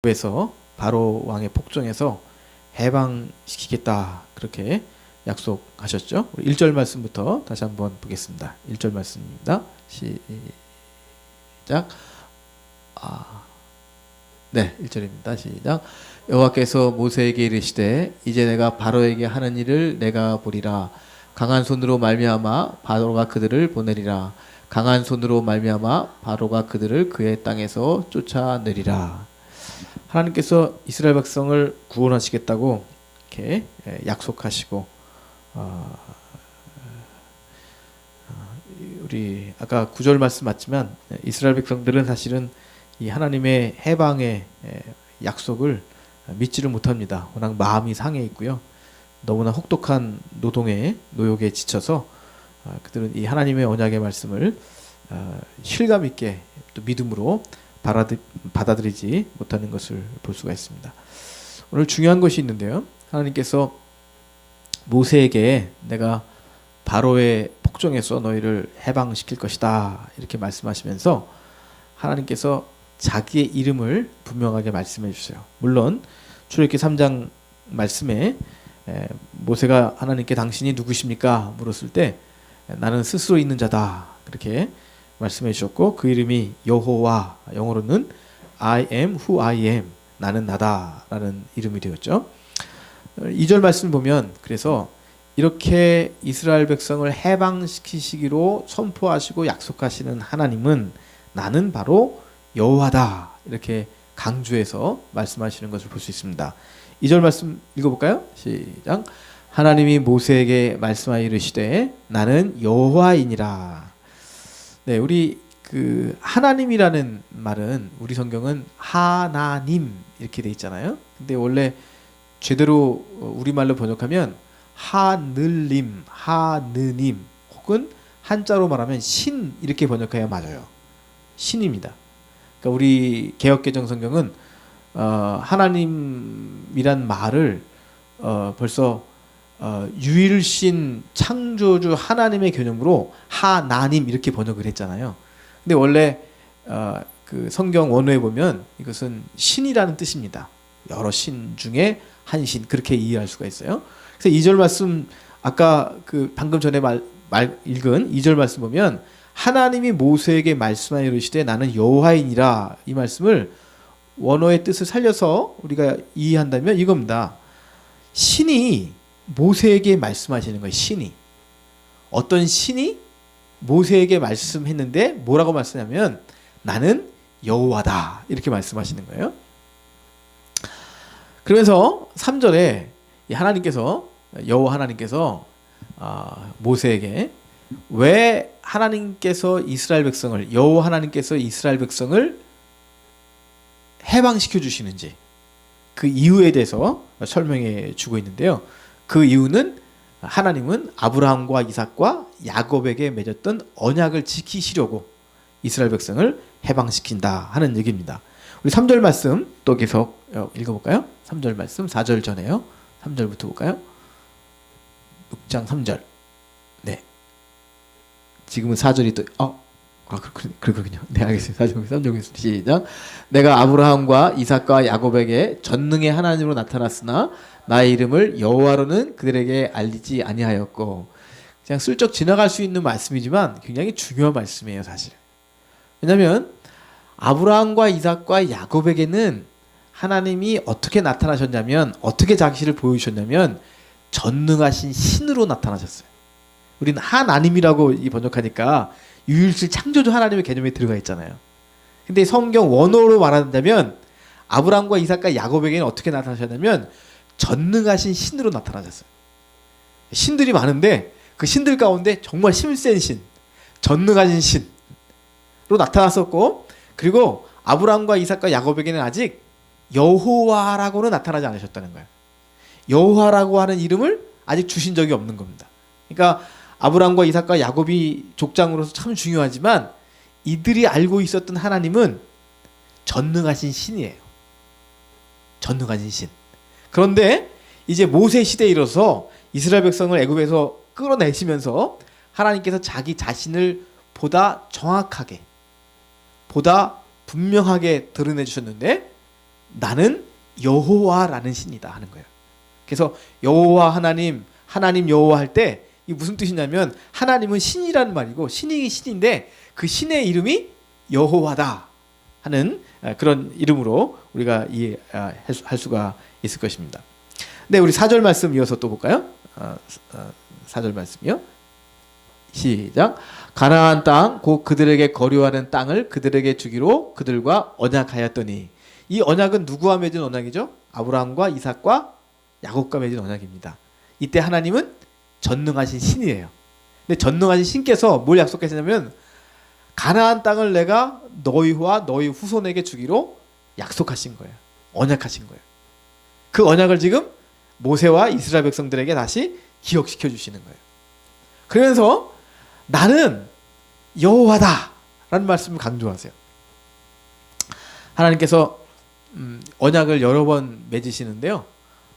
에서 바로 왕의 폭정에서 해방시키겠다 그렇게 약속하셨죠. 1절 말씀부터 다시 한번 보겠습니다. 1절 말씀입니다. 시작. 네, 1절입니다. 시작. 여호와께서 모세에게 이르시되 이제 내가 바로에게 하는 일을 내가 보리라. 강한 손으로 말미암아 바로가 그들을 보내리라. 강한 손으로 말미암아 바로가 그들을 그의 땅에서 쫓아내리라. 하나님께서 이스라엘 백성을 구원하시겠다고 이렇게 약속하시고 우리 아까 9절 말씀 맞지만 이스라엘 백성들은 사실은 이 하나님의 해방의 약속을 믿지를 못합니다. 워낙 마음이 상해 있고요. 너무나 혹독한 노역에 지쳐서 그들은 이 하나님의 언약의 말씀을 실감 있게 또 믿음으로 받아들이지 못하는 것을 볼 수가 있습니다. 오늘 중요한 것이 있는데요. 하나님께서 모세에게 내가 바로의 폭정에서 너희를 해방시킬 것이다 이렇게 말씀하시면서 하나님께서 자기의 이름을 분명하게 말씀해 주세요. 물론 출애굽기 3장 말씀에 모세가 하나님께 당신이 누구십니까? 물었을 때 나는 스스로 있는 자다 그렇게 말씀해 주셨고 그 이름이 여호와, 영어로는 I am who I am, 나는 나다 라는 이름이 되었죠. 2절 말씀 보면 그래서 이렇게 이스라엘 백성을 해방시키시기로 선포하시고 약속하시는 하나님은 나는 바로 여호와다 이렇게 강조해서 말씀하시는 것을 볼 수 있습니다. 2절 말씀 읽어볼까요? 시작. 하나님이 모세에게 말씀하여 이르시되 나는 여호와이니라. 네, 우리 그 하나님이라는 말은 우리 성경은 하나님 이렇게 돼 있잖아요. 근데 원래 제대로 우리말로 번역하면 하늘님, 하느님 혹은 한자로 말하면 신 이렇게 번역해야 맞아요. 신입니다. 그러니까 우리 개역개정 성경은 하나님이란 말을 벌써 유일신 창조주 하나님의 개념으로 하나님 이렇게 번역을 했잖아요. 근데 원래 그 성경 원어에 보면 이것은 신이라는 뜻입니다. 여러 신 중에 한 신 그렇게 이해할 수가 있어요. 그래서 2절 말씀 아까 그 방금 전에 읽은 2절 말씀 보면 하나님이 모세에게 말씀하여 이르시되 나는 여호와이니라 이 말씀을 원어의 뜻을 살려서 우리가 이해한다면 이겁니다. 신이 모세에게 말씀하시는 거예요. 신이 어떤 신이 모세에게 말씀했는데 뭐라고 말씀하냐면 나는 여호와다 이렇게 말씀하시는 거예요. 그러면서 3절에 여호와 하나님께서 모세에게 왜 하나님께서 여호와 하나님께서 이스라엘 백성을 해방시켜 주시는지 그 이유에 대해서 설명해 주고 있는데요. 그 이유는 하나님은 아브라함과 이삭과 야곱에게 맺었던 언약을 지키시려고 이스라엘 백성을 해방시킨다 하는 얘기입니다. 우리 3절 말씀 또 계속 읽어볼까요? 3절 말씀 4절 전에요. 3절부터 볼까요? 6장 3절. 네. 지금은 4절이 또 그렇군요. 네, 알겠습니다. 3절 시작. 내가 아브라함과 이삭과 야곱에게 전능의 하나님으로 나타났으나 나의 이름을 여호와로는 그들에게 알리지 아니하였고. 그냥 슬쩍 지나갈 수 있는 말씀이지만 굉장히 중요한 말씀이에요, 사실. 왜냐하면 아브라함과 이삭과 야곱에게는 하나님이 어떻게 나타나셨냐면 어떻게 자기를 보여주셨냐면 전능하신 신으로 나타나셨어요. 우리는 하나님이라고 번역하니까 유일신 창조주 하나님의 개념에 들어가 있잖아요. 근데 성경 원어로 말한다면 아브라함과 이삭과 야곱에게는 어떻게 나타나셨냐면 전능하신 신으로 나타나셨어요. 신들이 많은데 그 신들 가운데 정말 힘센 신, 전능하신 신으로 나타났었고 그리고 아브라함과 이삭과 야곱에게는 아직 여호와라고는 나타나지 않으셨다는 거예요. 여호와라고 하는 이름을 아직 주신 적이 없는 겁니다. 그러니까 아브라함과 이삭과 야곱이 족장으로서 참 중요하지만 이들이 알고 있었던 하나님은 전능하신 신이에요. 전능하신 신. 그런데 이제 모세 시대에 이르러서 이스라엘 백성을 애굽에서 끌어내시면서 하나님께서 자기 자신을 보다 정확하게 보다 분명하게 드러내 주셨는데 나는 여호와라는 신이다 하는 거예요. 그래서 여호와 하나님, 하나님 여호와 할 때 이 무슨 뜻이냐면 하나님은 신이라는 말이고 신이 신인데 그 신의 이름이 여호와다 하는 그런 이름으로 우리가 이해할 수가 있을 것입니다. 네, 우리 4절 말씀 이어서 또 볼까요? 4절 말씀이요. 시작. 가나안 땅 곧 그들에게 거류하는 땅을 그들에게 주기로 그들과 언약하였더니. 이 언약은 누구와 맺은 언약이죠? 아브라함과 이삭과 야곱과 맺은 언약입니다. 이때 하나님은 전능하신 신이에요. 근데 전능하신 신께서 뭘 약속하시냐면 가나안 땅을 내가 너희와 너희 후손에게 주기로 약속하신 거예요. 언약하신 거예요. 그 언약을 지금 모세와 이스라엘 백성들에게 다시 기억시켜 주시는 거예요. 그러면서 나는 여호와다 라는 말씀을 강조하세요. 하나님께서 언약을 여러 번 맺으시는데요.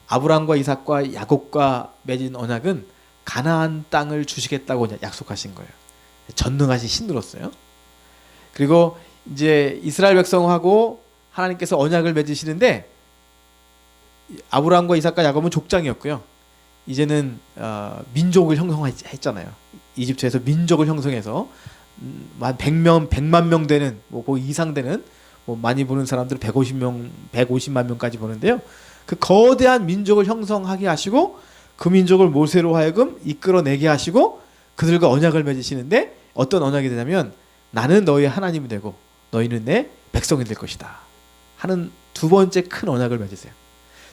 아브라함과 이삭과 야곱과 맺은 언약은 가나안 땅을 주시겠다고 약속하신 거예요. 전능하신 신으로서요. 그리고 이제 이스라엘 백성하고 하나님께서 언약을 맺으시는데 아브라함과 이삭과 야곱은 족장이었고요. 이제는 민족을 형성했잖아요. 이집트에서 민족을 형성해서 한 100만 명 되는 그 이상 되는 많이 보는 사람들은 150만 명까지 보는데요. 그 거대한 민족을 형성하게 하시고 그 민족을 모세로 하여금 이끌어내게 하시고 그들과 언약을 맺으시는데 어떤 언약이 되냐면 나는 너희의 하나님이 되고 너희는 내 백성이 될 것이다 하는 두 번째 큰 언약을 맺으세요.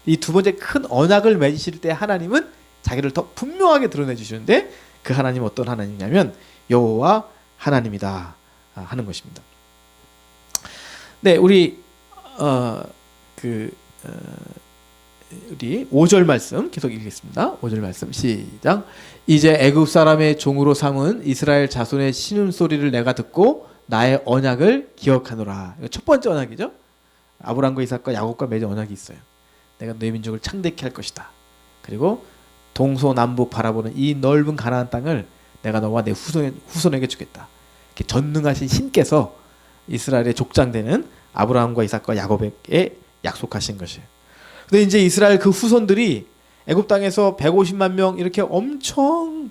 이 두 번째 큰 언약을 맺으실 때 하나님은 자기를 더 분명하게 드러내 주시는데 그 하나님은 어떤 하나님이냐면 여호와 하나님이다 하는 것입니다. 네, 우리 우리 5절 말씀 계속 읽겠습니다. 5절 말씀 시작. 이제 애굽 사람의 종으로 삼은 이스라엘 자손의 신음소리를 내가 듣고 나의 언약을 기억하노라. 이거 첫 번째 언약이죠. 아브라함과 이삭과 야곱과 맺은 언약이 있어요. 내가 너희 민족을 창대케 할 것이다. 그리고 동서남북 바라보는 이 넓은 가나안 땅을 내가 너와 내 후손에게 주겠다. 이렇게 전능하신 신께서 이스라엘의 족장되는 아브라함과 이삭과 야곱에게 약속하신 것이에요. 근데 이제 이스라엘 그 후손들이 애굽 땅에서 150만 명 이렇게 엄청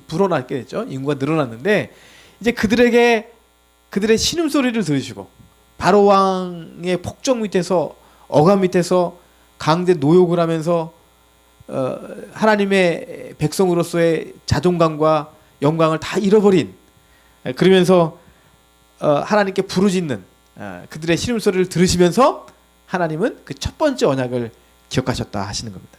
불어나게 됐죠. 인구가 늘어났는데 이제 그들의 신음소리를 들으시고 바로 왕의 폭정 밑에서 억압 밑에서 강제 노역을 하면서 하나님의 백성으로서의 자존감과 영광을 다 잃어버린 그러면서 하나님께 부르짖는 그들의 신음소리를 들으시면서 하나님은 그 첫 번째 언약을 기억하셨다 하시는 겁니다.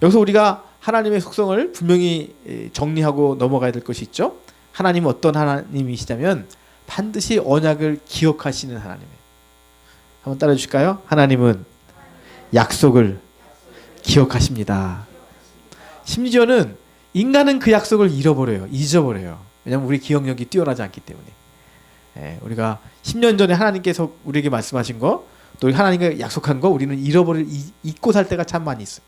여기서 우리가 하나님의 속성을 분명히 정리하고 넘어가야 될 것이 있죠. 하나님은 어떤 하나님이시냐면 반드시 언약을 기억하시는 하나님이에요. 한번 따라해 주실까요? 하나님은 약속을 기억하십니다. 심지어는 인간은 그 약속을 잊어버려요. 왜냐하면 우리 기억력이 뛰어나지 않기 때문에. 우리가 10년 전에 하나님께서 우리에게 말씀하신 거, 또 하나님께 약속한 거 우리는 잊고 살 때가 참 많이 있어요.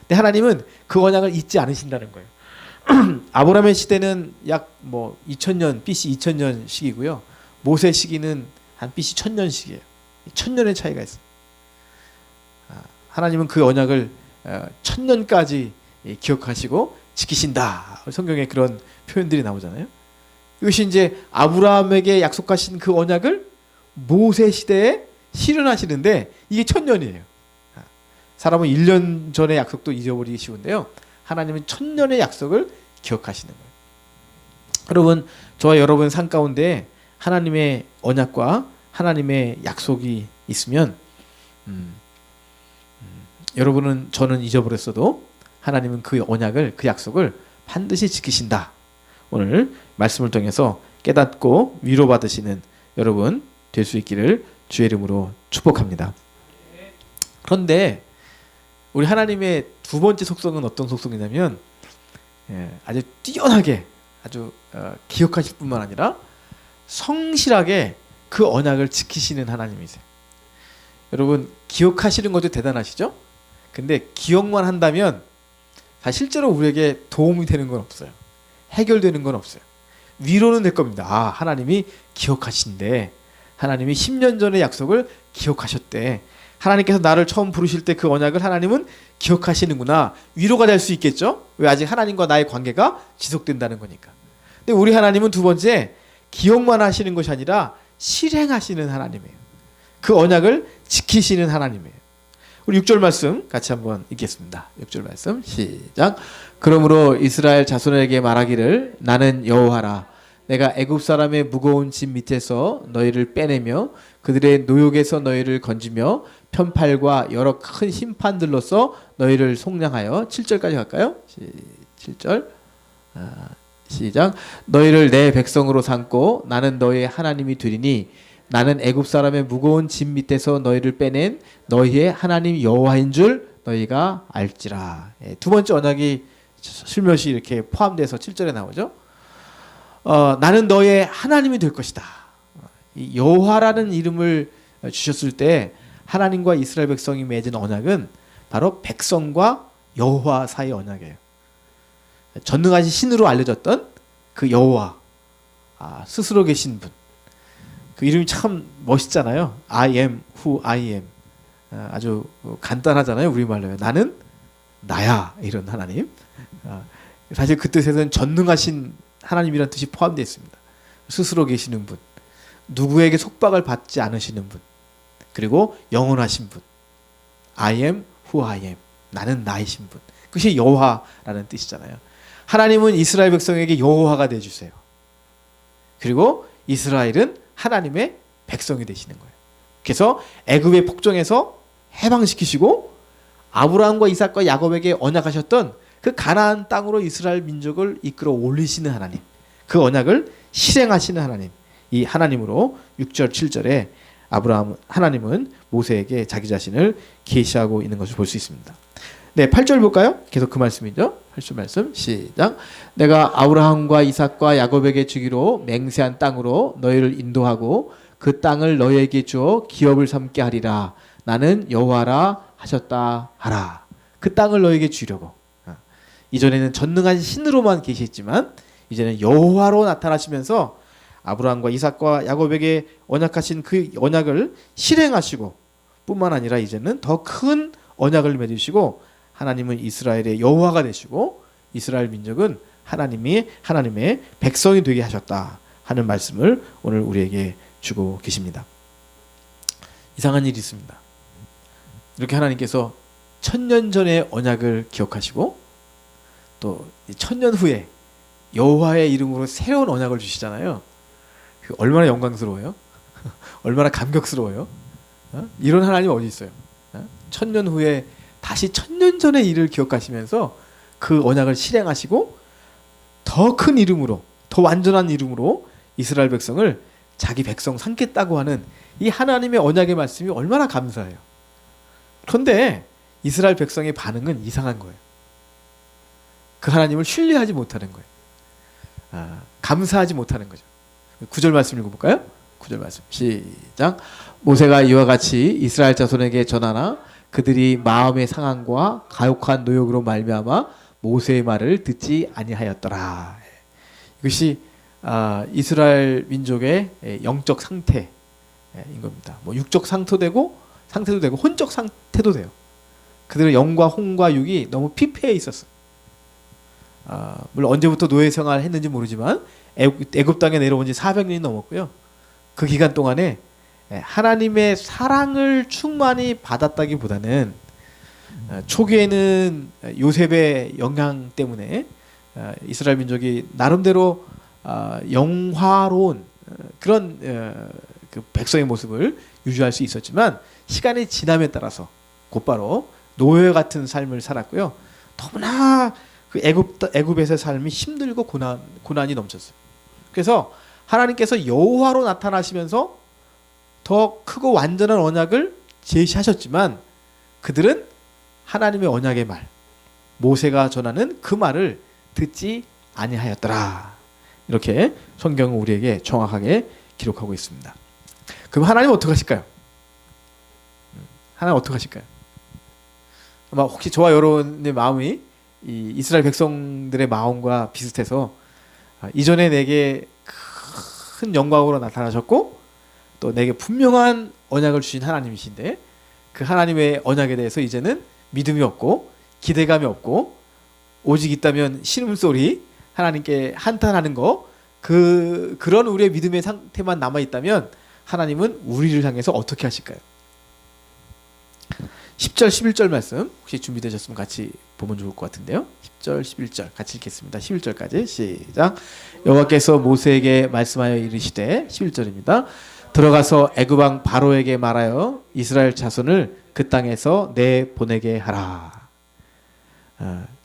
근데 하나님은 그 언약을 잊지 않으신다는 거예요. 아브라함의 시대는 약 2000년, BC 2000년 시기고요. 모세 시기는 한 BC 1000년 시기예요. 1000년의 차이가 있어요. 하나님은 그 언약을 1000년까지 기억하시고 지키신다. 성경에 그런 표현들이 나오잖아요. 이것이 이제 아브라함에게 약속하신 그 언약을 모세 시대에 실현하시는데 이게 1000년이에요. 사람은 1년 전의 약속도 잊어버리기 쉬운데요. 하나님은 1000년의 약속을 기억하시는 거예요. 여러분, 저와 여러분 삶 가운데 하나님의 언약과 하나님의 약속이 있으면 여러분은 저는 잊어버렸어도 하나님은 그 언약을 그 약속을 반드시 지키신다. 오늘 말씀을 통해서 깨닫고 위로받으시는 여러분 될 수 있기를 주의 이름으로 축복합니다. 그런데 우리 하나님의 두 번째 속성은 어떤 속성이냐면 아주 뛰어나게 아주 기억하실 뿐만 아니라 성실하게 그 언약을 지키시는 하나님이세요. 여러분 기억하시는 것도 대단하시죠? 근데 기억만 한다면 실제로 우리에게 도움이 되는 건 없어요. 해결되는 건 없어요. 위로는 될 겁니다. 하나님이 기억하신대. 하나님이 10년 전의 약속을 기억하셨대. 하나님께서 나를 처음 부르실 때 그 언약을 하나님은 기억하시는구나. 위로가 될 수 있겠죠? 왜? 아직 하나님과 나의 관계가 지속된다는 거니까. 근데 우리 하나님은 두 번째, 기억만 하시는 것이 아니라 실행하시는 하나님이에요. 그 언약을 지키시는 하나님이에요. 우리 6절 말씀 같이 한번 읽겠습니다. 6절 말씀 시작. 그러므로 이스라엘 자손에게 말하기를 나는 여호와라. 내가 애굽 사람의 무거운 짐 밑에서 너희를 빼내며 그들의 노역에서 너희를 건지며 편팔과 여러 큰 심판들로서 너희를 속량하여 7절까지 갈까요? 7절 시작. 너희를 내 백성으로 삼고 나는 너희의 하나님이 되리니 나는 애굽 사람의 무거운 짐 밑에서 너희를 빼낸 너희의 하나님 여호와인 줄 너희가 알지라. 두 번째 언약이 슬며시 이렇게 포함돼서 7절에 나오죠. 나는 너의 하나님이 될 것이다. 이 여호와라는 이름을 주셨을 때 하나님과 이스라엘 백성이 맺은 언약은 바로 백성과 여호와 사이의 언약이에요. 전능하신 신으로 알려졌던 그 여호와, 스스로 계신 분. 그 이름이 참 멋있잖아요. I am who I am. 아주 간단하잖아요. 우리말로요. 나는 나야. 이런 하나님. 사실 그 뜻에는 전능하신 하나님이라는 뜻이 포함되어 있습니다. 스스로 계시는 분, 누구에게 속박을 받지 않으시는 분, 그리고 영원하신 분. I am who I am. 나는 나이신 분. 그것이 여호와라는 뜻이잖아요. 하나님은 이스라엘 백성에게 여호와가 되어주세요. 그리고 이스라엘은 하나님의 백성이 되시는 거예요. 그래서 애굽의 폭정에서 해방시키시고 아브라함과 이삭과 야곱에게 언약하셨던 그 가나안 땅으로 이스라엘 민족을 이끌어 올리시는 하나님, 그 언약을 실행하시는 하나님, 이 하나님으로 6절 7절에 하나님은 모세에게 자기 자신을 계시하고 있는 것을 볼 수 있습니다. 네, 8절 볼까요? 계속 그 말씀이죠. 8절 말씀 시작. 내가 아브라함과 이삭과 야곱에게 주기로 맹세한 땅으로 너희를 인도하고 그 땅을 너희에게 주어 기업을 삼게 하리라. 나는 여호와라 하셨다 하라. 그 땅을 너희에게 주려고. 이전에는 전능한 신으로만 계셨지만 이제는 여호와로 나타나시면서 아브라함과 이삭과 야곱에게 언약하신 그 언약을 실행하시고 뿐만 아니라 이제는 더 큰 언약을 맺으시고 하나님은 이스라엘의 여호와가 되시고 이스라엘 민족은 하나님의 백성이 되게 하셨다 하는 말씀을 오늘 우리에게 주고 계십니다. 이상한 일이 있습니다. 이렇게 하나님께서 1000년 전의 언약을 기억하시고 또 1000년 후에 여호와의 이름으로 새로운 언약을 주시잖아요. 얼마나 영광스러워요? 얼마나 감격스러워요? 이런 하나님 어디 있어요? 1000년 후에 다시 1000년 전의 일을 기억하시면서 그 언약을 실행하시고 더 큰 이름으로, 더 완전한 이름으로 이스라엘 백성을 자기 백성 삼겠다고 하는 이 하나님의 언약의 말씀이 얼마나 감사해요. 그런데 이스라엘 백성의 반응은 이상한 거예요. 그 하나님을 신뢰하지 못하는 거예요. 감사하지 못하는 거죠. 9절 말씀 읽어볼까요? 9절 말씀 시작. 모세가 이와 같이 이스라엘 자손에게 전하나 그들이 마음의 상함과 가혹한 노역으로 말미암아 모세의 말을 듣지 아니하였더라. 이것이 이스라엘 민족의 영적 상태인 겁니다. 뭐 육적 상태도 되고 혼적 상태도 돼요. 그들은 영과 혼과 육이 너무 피폐해 있었어요. 물론 언제부터 노예 생활을 했는지 모르지만 애굽 땅에 내려온 지 400년이 넘었고요. 그 기간 동안에 하나님의 사랑을 충만히 받았다기보다는 초기에는 요셉의 영향 때문에 이스라엘 민족이 나름대로 영화로운 그런 그 백성의 모습을 유지할 수 있었지만 시간이 지남에 따라서 곧바로 노예 같은 삶을 살았고요. 너무나 그 애굽에서의 삶이 힘들고 고난이 넘쳤어요. 그래서 하나님께서 여호와로 나타나시면서 더 크고 완전한 언약을 제시하셨지만 그들은 하나님의 언약의 말, 모세가 전하는 그 말을 듣지 아니하였더라. 이렇게 성경은 우리에게 정확하게 기록하고 있습니다. 그럼 하나님 어떻게 하실까요? 하나님 어떻게 하실까요? 아마 혹시 저와 여러분의 마음이 이 이스라엘 백성들의 마음과 비슷해서 이전에 내게 큰 영광으로 나타나셨고 또 내게 분명한 언약을 주신 하나님이신데 그 하나님의 언약에 대해서 이제는 믿음이 없고 기대감이 없고 오직 있다면 신음소리 하나님께 한탄하는 거 그런 우리의 믿음의 상태만 남아 있다면 하나님은 우리를 향해서 어떻게 하실까요? 10절 11절 말씀 혹시 준비되셨으면 같이 보면 좋을 것 같은데요. 10절 11절 같이 읽겠습니다. 11절까지 시작. 여호와께서 모세에게 말씀하여 이르시되 11절입니다. 들어가서 애굽 왕 바로에게 말하여 이스라엘 자손을 그 땅에서 내보내게 하라.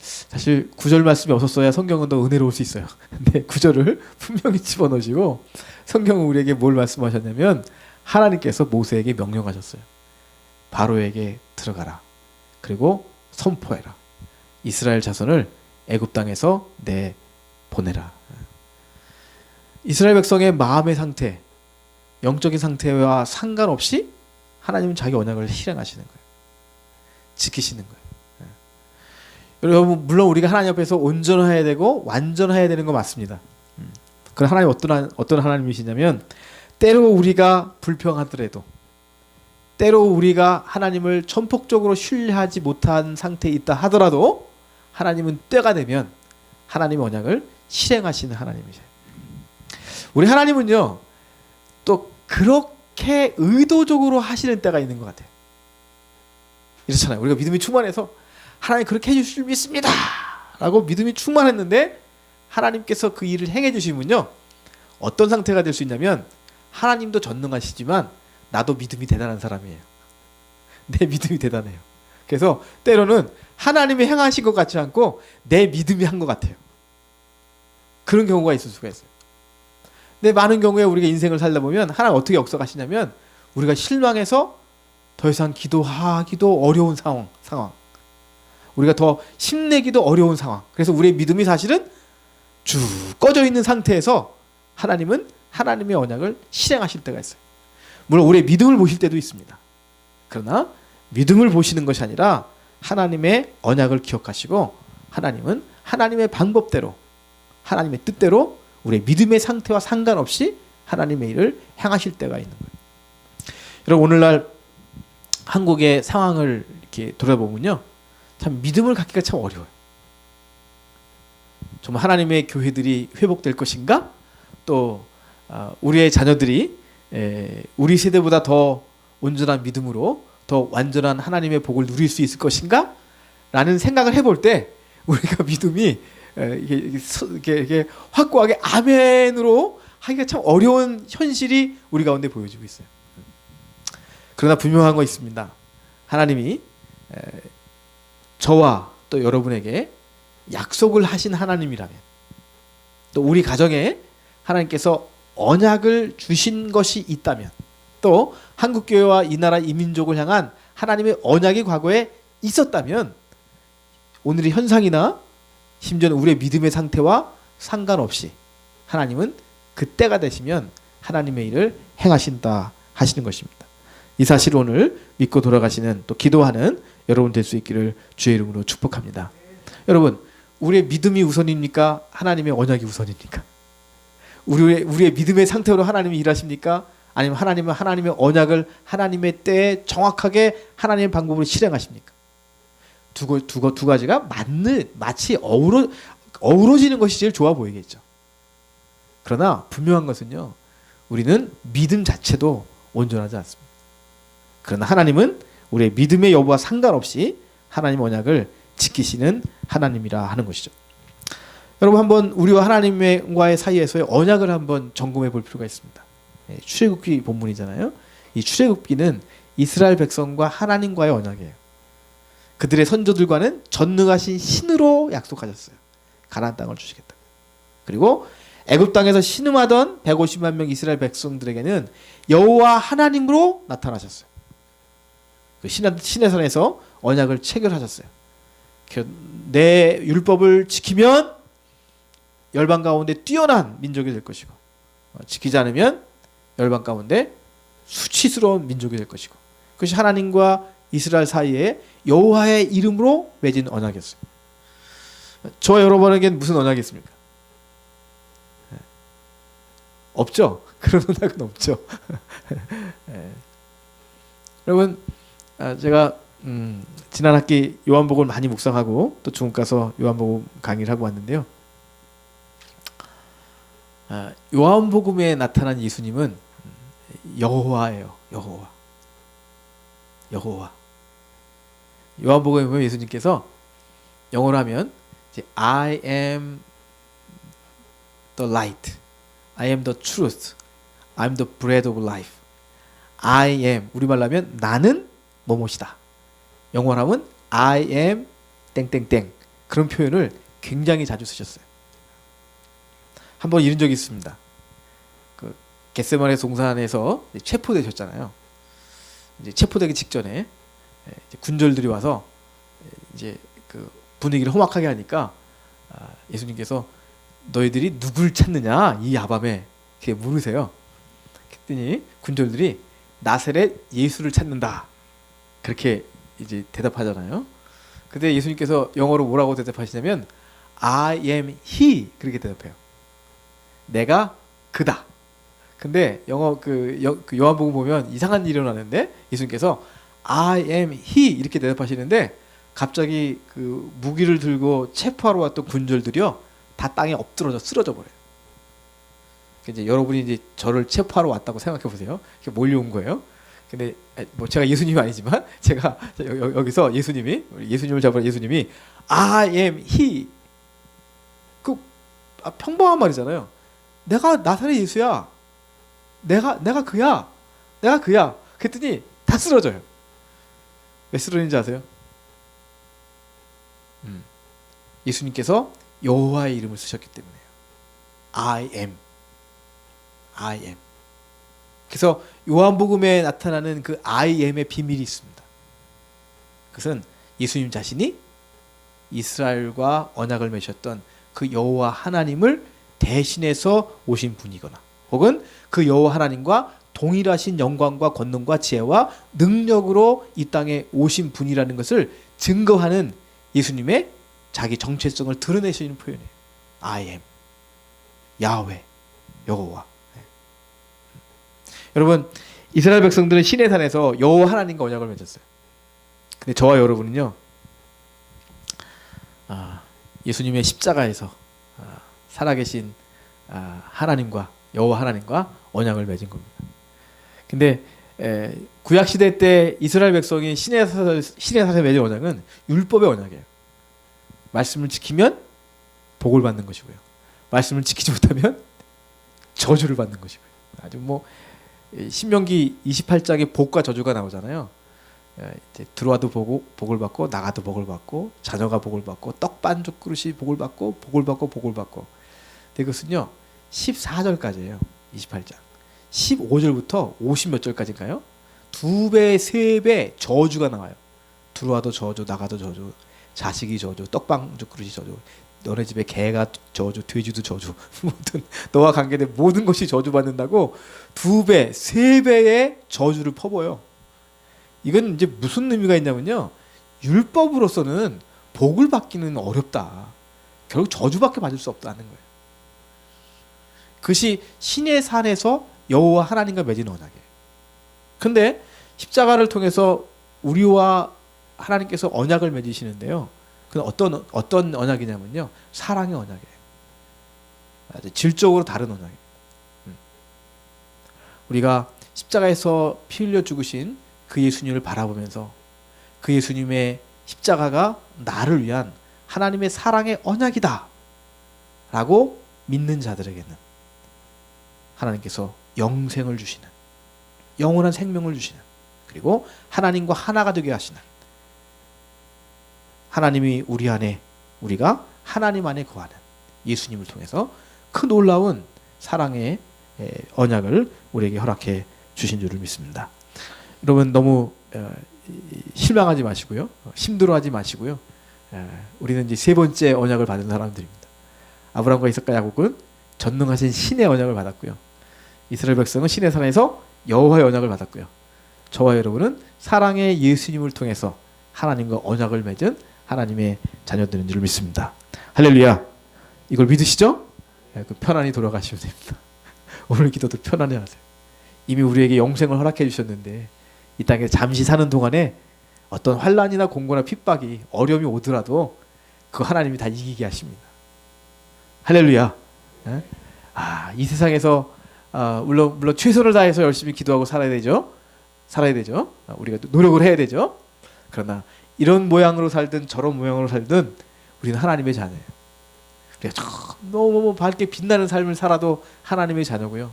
사실 9절 말씀이 없었어야 성경은 더 은혜로울 수 있어요. 근데 9절을 분명히 집어넣으시고 성경은 우리에게 뭘 말씀하셨냐면 하나님께서 모세에게 명령하셨어요. 바로에게 들어가라. 그리고 선포해라. 이스라엘 자손을 애굽 땅에서 내보내라. 이스라엘 백성의 마음의 상태, 영적인 상태와 상관없이 하나님은 자기 언약을 실행하시는 거예요. 지키시는 거예요. 여러분 물론 우리가 하나님 앞에서 온전해야 되고 완전해야 되는 거 맞습니다. 그럼 하나님 어떤 하나님이시냐면 때로 우리가 불평하더라도 때로 우리가 하나님을 전폭적으로 신뢰하지 못한 상태에 있다 하더라도 하나님은 때가 되면 하나님의 언약을 실행하시는 하나님이세요. 우리 하나님은요 또 그렇게 의도적으로 하시는 때가 있는 것 같아요. 이렇잖아요. 우리가 믿음이 충만해서 하나님 그렇게 해주실 줄 믿습니다 라고 믿음이 충만했는데 하나님께서 그 일을 행해 주시면요 어떤 상태가 될 수 있냐면 하나님도 전능하시지만 나도 믿음이 대단한 사람이에요. 내 믿음이 대단해요. 그래서 때로는 하나님이 행하신 것 같지 않고 내 믿음이 한 것 같아요. 그런 경우가 있을 수가 있어요. 근데 많은 경우에 우리가 인생을 살다 보면 하나님 어떻게 역사하시냐면 우리가 실망해서 더 이상 기도하기도 어려운 상황 우리가 더 힘내기도 어려운 상황. 그래서 우리의 믿음이 사실은 쭉 꺼져 있는 상태에서 하나님은 하나님의 언약을 실행하실 때가 있어요. 물론 우리의 믿음을 보실 때도 있습니다. 그러나 믿음을 보시는 것이 아니라 하나님의 언약을 기억하시고 하나님은 하나님의 방법대로 하나님의 뜻대로 우리의 믿음의 상태와 상관없이 하나님의 일을 행하실 때가 있는 거예요. 여러분 오늘날 한국의 상황을 이렇게 돌아보면요 참 믿음을 갖기가 참 어려워요. 정말 하나님의 교회들이 회복될 것인가? 또 우리의 자녀들이 우리 세대보다 더 온전한 믿음으로 더 완전한 하나님의 복을 누릴 수 있을 것인가? 라는 생각을 해볼 때 우리가 믿음이 이게 확고하게 아멘으로 하기가 참 어려운 현실이 우리 가운데 보여지고 있어요. 그러나 분명한 거 있습니다. 하나님이 저와 또 여러분에게 약속을 하신 하나님이라면 또 우리 가정에 하나님께서 언약을 주신 것이 있다면 또 한국교회와 이 나라 이 민족을 향한 하나님의 언약이 과거에 있었다면 오늘의 현상이나 심지어는 우리의 믿음의 상태와 상관없이 하나님은 그때가 되시면 하나님의 일을 행하신다 하시는 것입니다. 이 사실을 오늘 믿고 돌아가시는 또 기도하는 여러분 될 수 있기를 주의 이름으로 축복합니다. 여러분 우리의 믿음이 우선입니까? 하나님의 언약이 우선입니까? 우리의 믿음의 상태로 하나님이 일하십니까? 아니면 하나님은 하나님의 언약을 하나님의 때에 정확하게 하나님의 방법으로 실행하십니까? 두 가지가 마치 어우러지는 것이 제일 좋아 보이겠죠. 그러나 분명한 것은요. 우리는 믿음 자체도 온전하지 않습니다. 그러나 하나님은 우리의 믿음의 여부와 상관없이 하나님의 언약을 지키시는 하나님이라 하는 것이죠. 여러분 한번 우리와 하나님과의 사이에서의 언약을 한번 점검해 볼 필요가 있습니다. 출애굽기 본문이잖아요. 이 출애굽기는 이스라엘 백성과 하나님과의 언약이에요. 그들의 선조들과는 전능하신 신으로 약속하셨어요. 가나안 땅을 주시겠다. 그리고 애굽 땅에서 신음하던 150만 명 이스라엘 백성들에게는 여호와 하나님으로 나타나셨어요. 그 신의 산에서 언약을 체결하셨어요. 내 율법을 지키면 열방 가운데 뛰어난 민족이 될 것이고 지키지 않으면 열방 가운데 수치스러운 민족이 될 것이고 그것이 하나님과 이스라엘 사이에 여호와의 이름으로 맺은 언약이었어요. 저와 여러분에게는 무슨 언약이 있습니까? 없죠. 그런 언약은 없죠. 여러분 제가 지난 학기 요한복음을 많이 묵상하고 또 중국 가서 요한복음 강의를 하고 왔는데요. 요한복음에 나타난 예수님은 여호와예요. 여호와. 요한복음에 보면 예수님께서 영어로 하면 이제 I am the light, I am the truth, I am the bread of life. I am 우리말로 하면 나는 뭐뭐이다. 영어로 하면 I am 땡땡땡 그런 표현을 굉장히 자주 쓰셨어요. 한번 이런 적이 있습니다. 그 겟세마네 동산에서 체포되셨잖아요. 이제 체포되기 직전에 이제 군졸들이 와서 이제 그 분위기를 험악하게 하니까 예수님께서 너희들이 누굴 찾느냐 이 야밤에 이렇게 물으세요. 그랬더니 군졸들이 나사렛 예수를 찾는다 그렇게 이제 대답하잖아요. 근데 예수님께서 영어로 뭐라고 대답하시냐면 I am he 그렇게 대답해요. 내가 그다. 근데 영어 그 요한복음 보면 이상한 일이 일어나는데 예수님께서 I am he 이렇게 대답하시는데 갑자기 그 무기를 들고 체포하러 왔던 군졸들이요 다 땅에 엎드러져 쓰러져 버려요. 이제 여러분이 이제 저를 체포하러 왔다고 생각해 보세요. 이렇게 몰려온 거예요. 근데 뭐 제가 예수님이 아니지만 제가 여기서 예수님을 잡으러 예수님이 I am he 그 평범한 말이잖아요. 내가 나사렛 예수야. 내가 그야. 그랬더니 다 쓰러져요. 왜 쓰러진지 아세요? 예수님께서 여호와의 이름을 쓰셨기 때문에요. I am. 그래서 요한복음에 나타나는 그 I am의 비밀이 있습니다. 그것은 예수님 자신이 이스라엘과 언약을 맺으셨던 그 여호와 하나님을 대신해서 오신 분이거나 혹은 그 여호와 하나님과 동일하신 영광과 권능과 지혜와 능력으로 이 땅에 오신 분이라는 것을 증거하는 예수님의 자기 정체성을 드러내시는 표현이에요. I am. 야훼. 여호와. 여러분 이스라엘 백성들은 시내산에서 여호와 하나님과 언약을 맺었어요. 근데 저와 여러분은요 예수님의 십자가에서 살아계신 하나님과 여호와 하나님과 언약을 맺은 겁니다. 근데 구약 시대 때 이스라엘 백성이 시내산에 맺은 언약은 율법의 언약이에요. 말씀을 지키면 복을 받는 것이고요. 말씀을 지키지 못하면 저주를 받는 것이고요. 아주 뭐 신명기 28장에 복과 저주가 나오잖아요. 이제 들어와도 복을 받고 나가도 복을 받고 자녀가 복을 받고 떡 반죽 그릇이 복을 받고 복을 받고 근데 그것은요 14절까지예요. 28장 15절부터 50 몇 절까지인가요? 2배 3배 저주가 나와요. 들어와도 저주 나가도 저주 자식이 저주 떡 반죽 그릇이 저주 너네 집에 개가 저주 돼지도 저주 모든 너와 관계된 모든 것이 저주받는다고 2배 3배의 저주를 퍼부어요. 이건 이제 무슨 의미가 있냐면요 율법으로서는 복을 받기는 어렵다. 결국 저주밖에 받을 수 없다는 거예요. 그것이 신의 산에서 여호와 하나님과 맺은 언약이에요. 근데 십자가를 통해서 우리와 하나님께서 언약을 맺으시는데요. 그건 어떤 언약이냐면요 사랑의 언약이에요. 아주 질적으로 다른 언약이에요. 우리가 십자가에서 피 흘려 죽으신 그 예수님을 바라보면서 그 예수님의 십자가가 나를 위한 하나님의 사랑의 언약이다 라고 믿는 자들에게는 하나님께서 영생을 주시는 영원한 생명을 주시는 그리고 하나님과 하나가 되게 하시는 하나님이 우리 안에 우리가 하나님 안에 거하는 예수님을 통해서 그 놀라운 사랑의 언약을 우리에게 허락해 주신 줄을 믿습니다. 여러분 너무 실망하지 마시고요. 힘들어하지 마시고요. 우리는 이제 세 번째 언약을 받은 사람들입니다. 아브라함과 이삭과 야곱은 전능하신 신의 언약을 받았고요. 이스라엘 백성은 신의 산에서 여호와의 언약을 받았고요. 저와 여러분은 사랑의 예수님을 통해서 하나님과 언약을 맺은 하나님의 자녀들인 줄 믿습니다. 할렐루야. 이걸 믿으시죠? 편안히 돌아가시면 됩니다. 오늘 기도도 편안히 하세요. 이미 우리에게 영생을 허락해 주셨는데 이 땅에 잠시 사는 동안에 어떤 환난이나 공고나 핍박이 어려움이 오더라도 그 하나님이 다 이기게 하십니다. 할렐루야. 예? 이 세상에서 물론 최선을 다해서 열심히 기도하고 살아야 되죠. 우리가 노력을 해야 되죠. 그러나 이런 모양으로 살든 저런 모양으로 살든 우리는 하나님의 자녀예요. 우리가 너무 밝게 빛나는 삶을 살아도 하나님의 자녀고요.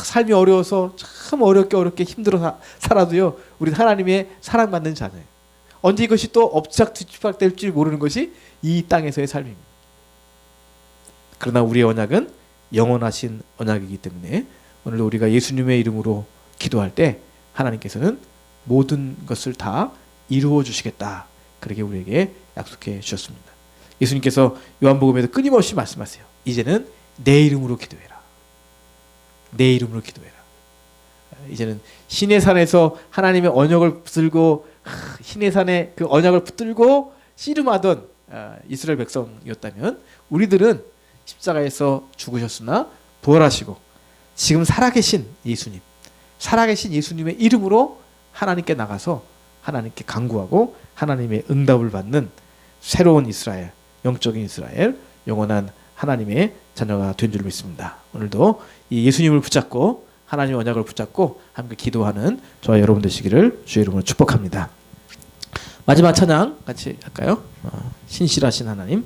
삶이 어려워서 참 어렵게 힘들어 살아도요, 우리는 하나님의 사랑받는 자녀예요. 언제 이것이 또 엎치락뒤치락될지 모르는 것이 이 땅에서의 삶입니다. 그러나 우리의 언약은 영원하신 언약이기 때문에 오늘도 우리가 예수님의 이름으로 기도할 때 하나님께서는 모든 것을 다 이루어 주시겠다, 그렇게 우리에게 약속해 주셨습니다. 예수님께서 요한복음에도 끊임없이 말씀하세요. 이제는 내 이름으로 기도해라. 내 이름으로 기도해라. 이제는 시내산에서 하나님의 언약을 붙들고 시내산에 그 언약을 붙들고 씨름하던 이스라엘 백성이었다면, 우리들은 십자가에서 죽으셨으나 부활하시고 지금 살아계신 예수님의 이름으로 하나님께 나가서 하나님께 간구하고 하나님의 응답을 받는 새로운 이스라엘, 영적인 이스라엘, 영원한 하나님의 자녀가 된 줄 믿습니다. 오늘도 이 예수님을 붙잡고 하나님의 언약을 붙잡고 함께 기도하는 저와 여러분 되시기를 주의 이름으로 축복합니다. 마지막 찬양 같이 할까요? 신실하신 하나님.